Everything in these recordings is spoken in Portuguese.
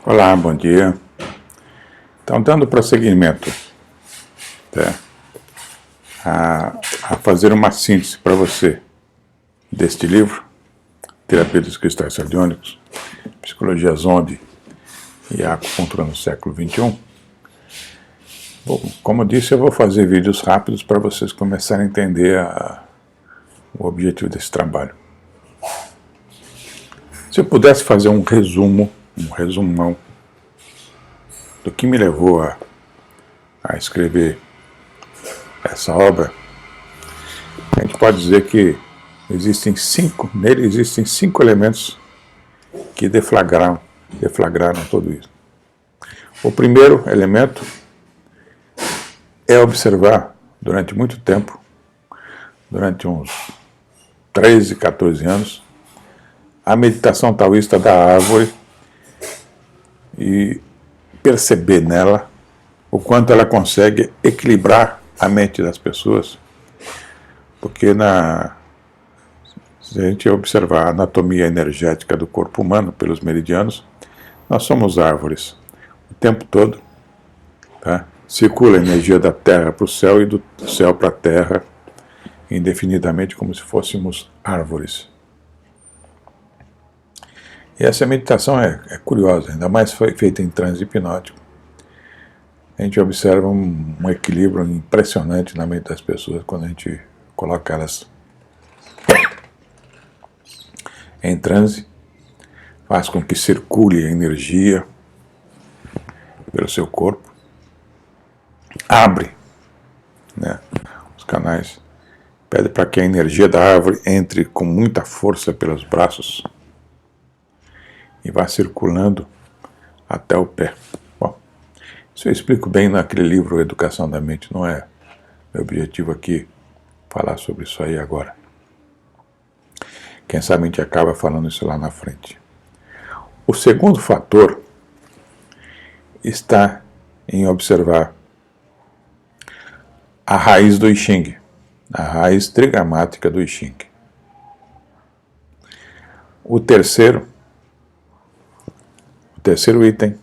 Olá, bom dia. Então, dando prosseguimento, tá, a fazer uma síntese para você deste livro, Terapia dos Cristais Sardônicos, Psicologia Zombie e a Acupuntura no século XXI. Bom, como eu disse, eu vou fazer vídeos rápidos para vocês começarem a entender o objetivo desse trabalho. Se eu pudesse fazer um resumão do que me levou a escrever essa obra, a gente pode dizer que nele existem cinco elementos que deflagraram tudo isso. O primeiro elemento é observar durante muito tempo, durante uns 13, 14 anos, a meditação taoísta da árvore e perceber nela o quanto ela consegue equilibrar a mente das pessoas, porque se a gente observar a anatomia energética do corpo humano pelos meridianos, nós somos árvores o tempo todo, tá? Circula a energia da terra para o céu e do céu para a terra indefinidamente, como se fôssemos árvores. E essa meditação é curiosa, ainda mais foi feita em transe hipnótico. A gente observa um equilíbrio impressionante na mente das pessoas quando a gente coloca elas em transe, faz com que circule a energia pelo seu corpo, abre, né, os canais, pede para que a energia da árvore entre com muita força pelos braços e vá circulando até o pé. Bom, isso eu explico bem naquele livro Educação da Mente, não é meu objetivo aqui falar sobre isso aí agora. Quem sabe a gente acaba falando isso lá na frente. O segundo fator está em observar a raiz do I Ching, a raiz trigramática do I Ching. O terceiro item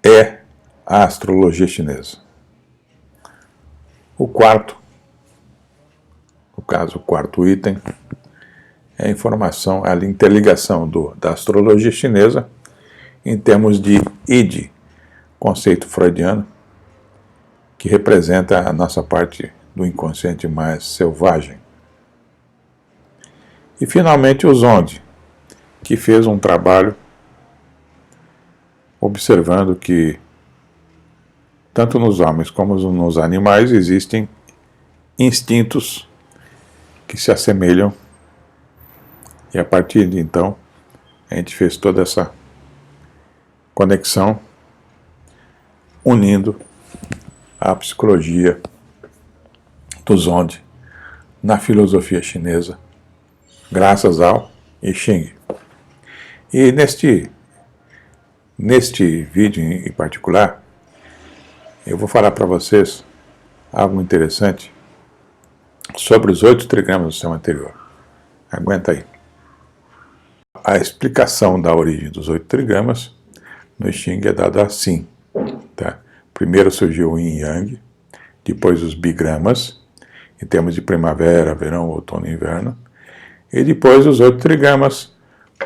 é a astrologia chinesa. O quarto item é a informação, a interligação da astrologia chinesa em termos de id, conceito freudiano, que representa a nossa parte do inconsciente mais selvagem. E finalmente o Zondi, que fez um trabalho observando que tanto nos homens como nos animais existem instintos que se assemelham, e a partir de então a gente fez toda essa conexão unindo a psicologia do Zondi na filosofia chinesa, graças ao I Ching. E neste vídeo em particular, eu vou falar para vocês algo interessante sobre os 8 trigramas do sistema anterior. Aguenta aí. A explicação da origem dos 8 trigramas no I Ching é dada assim, tá? Primeiro surgiu o Yin e Yang, depois os bigramas, em termos de primavera, verão, outono e inverno, e depois os 8 trigramas,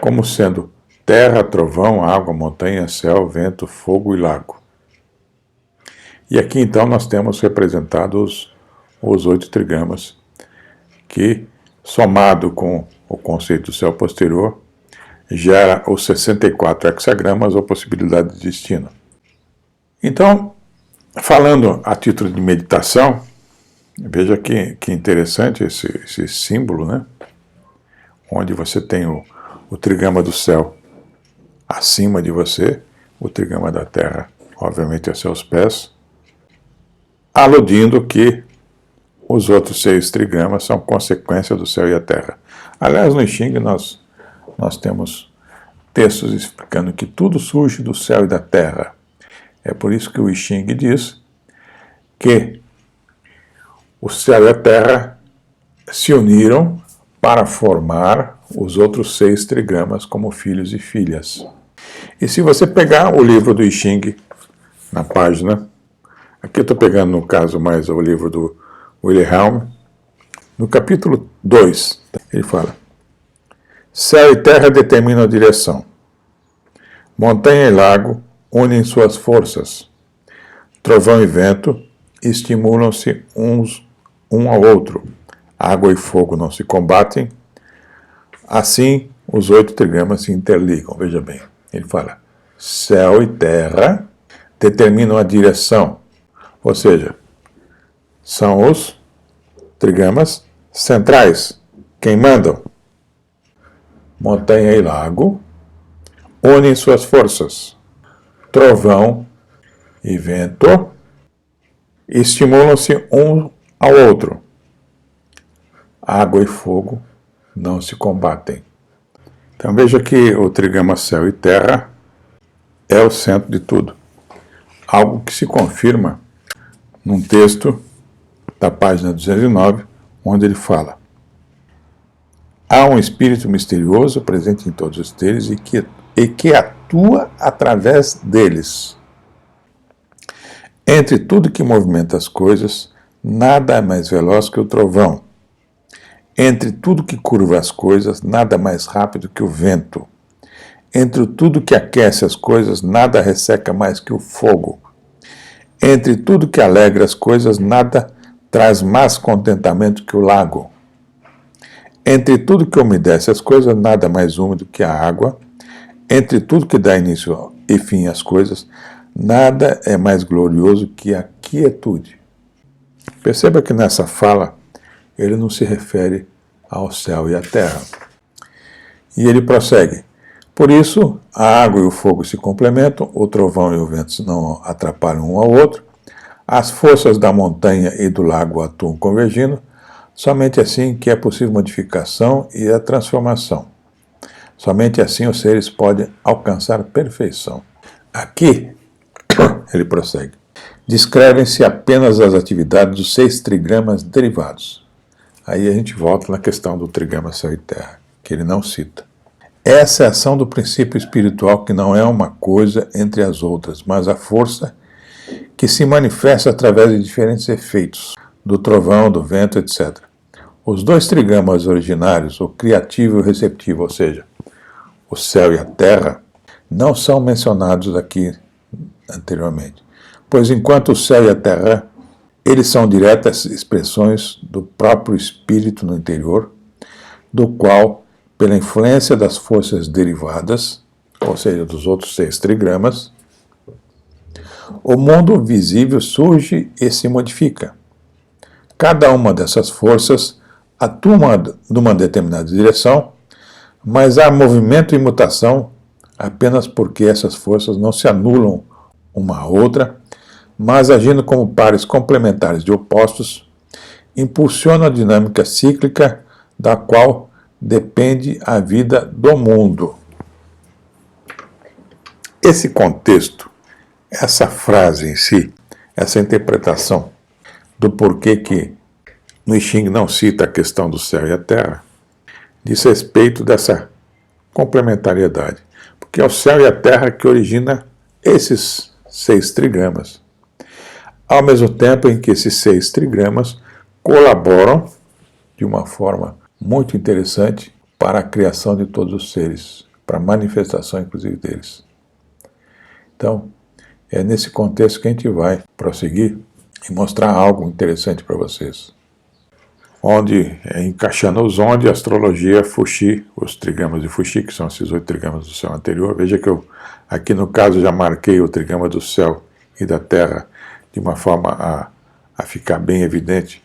como sendo terra, trovão, água, montanha, céu, vento, fogo e lago. E aqui então nós temos representados os 8 trigramas, que, somado com o conceito do céu posterior, gera os 64 hexagramas ou possibilidade de destino. Então, falando a título de meditação, veja que interessante esse símbolo, né? Onde você tem o trigrama do céu acima de você, o trigrama da terra, obviamente, a seus pés, aludindo que os outros 6 trigramas são consequência do céu e a terra. Aliás, no I Ching nós temos textos explicando que tudo surge do céu e da terra. É por isso que o I Ching diz que o céu e a terra se uniram para formar os outros 6 trigramas como filhos e filhas. E se você pegar o livro do I Ching, na página, aqui eu estou pegando no caso mais o livro do Wilhelm, no capítulo 2, ele fala: céu e terra determinam a direção, montanha e lago unem suas forças, trovão e vento estimulam-se um ao outro, água e fogo não se combatem, assim os 8 trigramas se interligam. Veja bem, ele fala: céu e terra determinam a direção, ou seja, são os trigramas centrais, quem mandam. Montanha e lago unem suas forças, trovão e vento estimulam-se um ao outro, água e fogo não se combatem. Então veja que o trigrama céu e terra é o centro de tudo. Algo que se confirma num texto da página 209, onde ele fala: há um espírito misterioso presente em todos os seres e que atua através deles. Entre tudo que movimenta as coisas, nada é mais veloz que o trovão. Entre tudo que curva as coisas, nada mais rápido que o vento. Entre tudo que aquece as coisas, nada resseca mais que o fogo. Entre tudo que alegra as coisas, nada traz mais contentamento que o lago. Entre tudo que umedece as coisas, nada mais úmido que a água. Entre tudo que dá início e fim às coisas, nada é mais glorioso que a quietude. Perceba que nessa fala, ele não se refere ao céu e à terra. E ele prossegue: por isso, a água e o fogo se complementam, o trovão e o vento não atrapalham um ao outro, as forças da montanha e do lago atuam convergindo, somente assim que é possível modificação e a transformação. Somente assim os seres podem alcançar perfeição. Aqui, ele prossegue, descrevem-se apenas as atividades dos 6 trigramas derivados. Aí a gente volta na questão do trigrama céu e terra, que ele não cita. Essa é a ação do princípio espiritual, que não é uma coisa entre as outras, mas a força que se manifesta através de diferentes efeitos, do trovão, do vento, etc. Os 2 trigramas originários, o criativo e o receptivo, ou seja, o céu e a terra, não são mencionados aqui anteriormente, pois enquanto o céu e a terra, eles são diretas expressões do próprio espírito no interior, do qual, pela influência das forças derivadas, ou seja, dos outros 6 trigramas, o mundo visível surge e se modifica. Cada uma dessas forças atua numa determinada direção, mas há movimento e mutação apenas porque essas forças não se anulam uma à outra, mas agindo como pares complementares de opostos, impulsionam a dinâmica cíclica da qual depende a vida do mundo. Esse contexto, essa frase em si, essa interpretação do porquê que no I Ching não cita a questão do céu e a terra, diz respeito dessa complementariedade, porque é o céu e a terra que origina esses 6 trigramas, ao mesmo tempo em que esses 6 trigramas colaboram de uma forma muito interessante para a criação de todos os seres, para a manifestação inclusive deles. Então, é nesse contexto que a gente vai prosseguir e mostrar algo interessante para vocês. Onde, encaixando os onde, a astrologia Fuxi, os trigramas de Fuxi, que são esses 8 trigramas do céu anterior. Veja que eu, aqui no caso, já marquei o trigrama do céu e da terra de uma forma a ficar bem evidente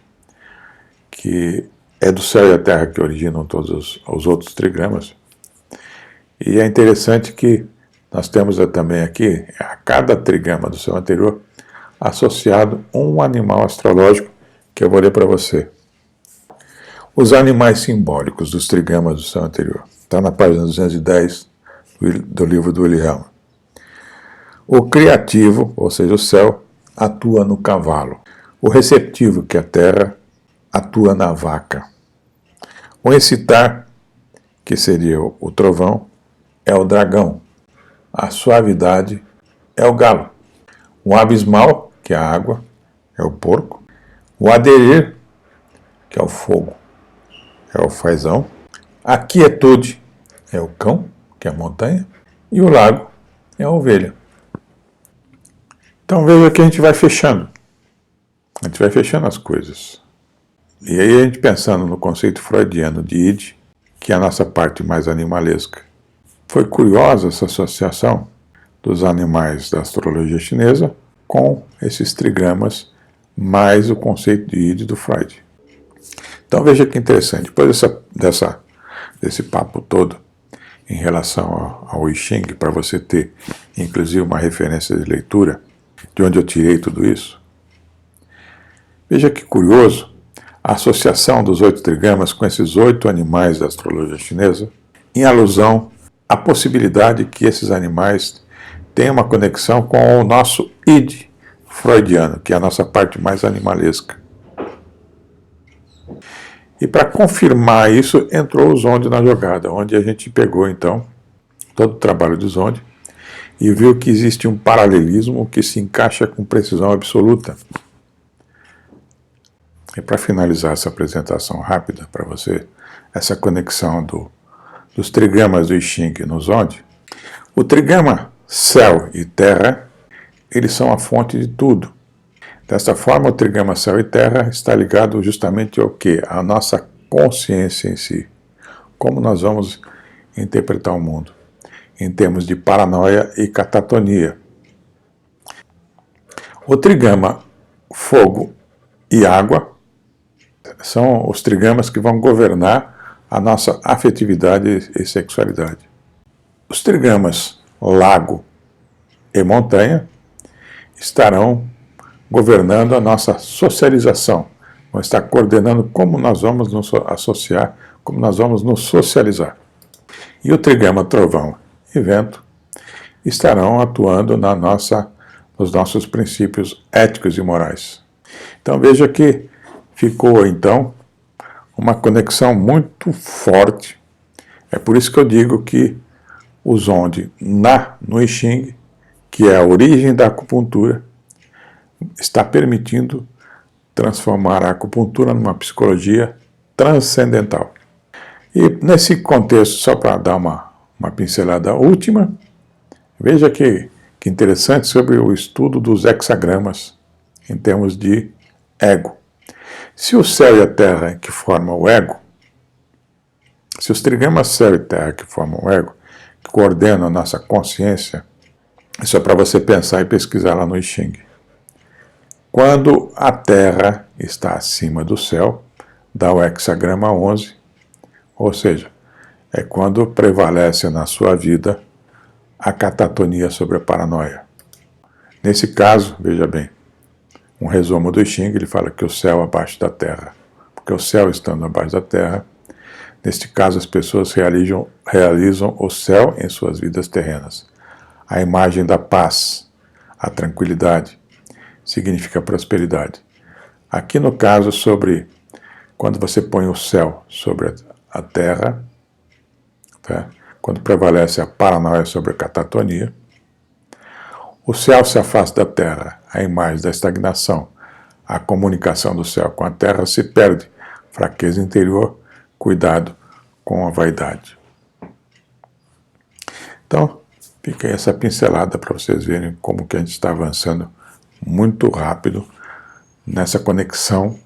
que é do céu e da terra que originam todos os outros trigramas. E é interessante que nós temos também aqui, a cada trigrama do céu anterior, associado um animal astrológico que eu vou ler para você. Os animais simbólicos dos trigramas do céu anterior. Está na página 210 do livro do Wilhelm. O criativo, ou seja, o céu, atua no cavalo. O receptivo, que é a terra, atua na vaca. O excitar, que seria o trovão, é o dragão. a suavidade é o galo. O abismal, que é a água, é o porco. O aderir, que é o fogo, é o fazão. A quietude é o cão, que é a montanha. E o lago é a ovelha. Então veja que a gente vai fechando. A gente vai fechando as coisas. E aí a gente pensando no conceito freudiano de id, que é a nossa parte mais animalesca. Foi curiosa essa associação dos animais da astrologia chinesa com esses trigramas, mais o conceito de id do Freud. Então veja que interessante, depois desse papo todo em relação ao I Ching, para você ter inclusive uma referência de leitura de onde eu tirei tudo isso, veja que curioso a associação dos 8 trigramas com esses 8 animais da astrologia chinesa, em alusão à possibilidade que esses animais tenham uma conexão com o nosso id freudiano, que é a nossa parte mais animalesca. E para confirmar isso, entrou o Zonde na jogada, onde a gente pegou então todo o trabalho do Zonde e viu que existe um paralelismo que se encaixa com precisão absoluta. E para finalizar essa apresentação rápida para você, essa conexão dos trigramas do I Ching no Zonde, o trigrama céu e terra, eles são a fonte de tudo. Desta forma, o trigrama céu e terra está ligado justamente ao quê? A nossa consciência em si. Como nós vamos interpretar o mundo em termos de paranoia e catatonia. O trigrama fogo e água são os trigramas que vão governar a nossa afetividade e sexualidade. Os trigramas lago e montanha estarão governando a nossa socialização, vão estar coordenando como nós vamos nos associar, como nós vamos nos socializar. E o trigrama trovão e vento estarão atuando nos nossos princípios éticos e morais. Então veja que ficou então uma conexão muito forte. É por isso que eu digo que o Zonde no I Ching, que é a origem da acupuntura, está permitindo transformar a acupuntura numa psicologia transcendental. E nesse contexto, só para dar uma pincelada última, veja que interessante sobre o estudo dos hexagramas em termos de ego. Se o céu e a terra que formam o ego, se os trigramas céu e terra que formam o ego, que coordenam a nossa consciência, isso é para você pensar e pesquisar lá no I Ching. Quando a terra está acima do céu, dá o hexagrama 11, ou seja, é quando prevalece na sua vida a catatonia sobre a paranoia. Nesse caso, veja bem, um resumo do I Ching, ele fala que o céu abaixo da terra, porque o céu estando abaixo da terra, neste caso as pessoas realizam o céu em suas vidas terrenas. A imagem da paz, a tranquilidade, significa prosperidade. Aqui no caso sobre quando você põe o céu sobre a terra, tá? Quando prevalece a paranoia sobre a catatonia, o céu se afasta da terra, a imagem da estagnação, a comunicação do céu com a terra se perde, fraqueza interior, cuidado com a vaidade. Então, fica aí essa pincelada para vocês verem como que a gente está avançando muito rápido nessa conexão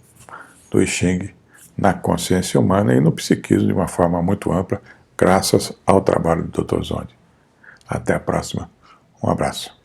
do I Ching na consciência humana e no psiquismo de uma forma muito ampla, graças ao trabalho do Dr. Zonde. Até a próxima. Um abraço.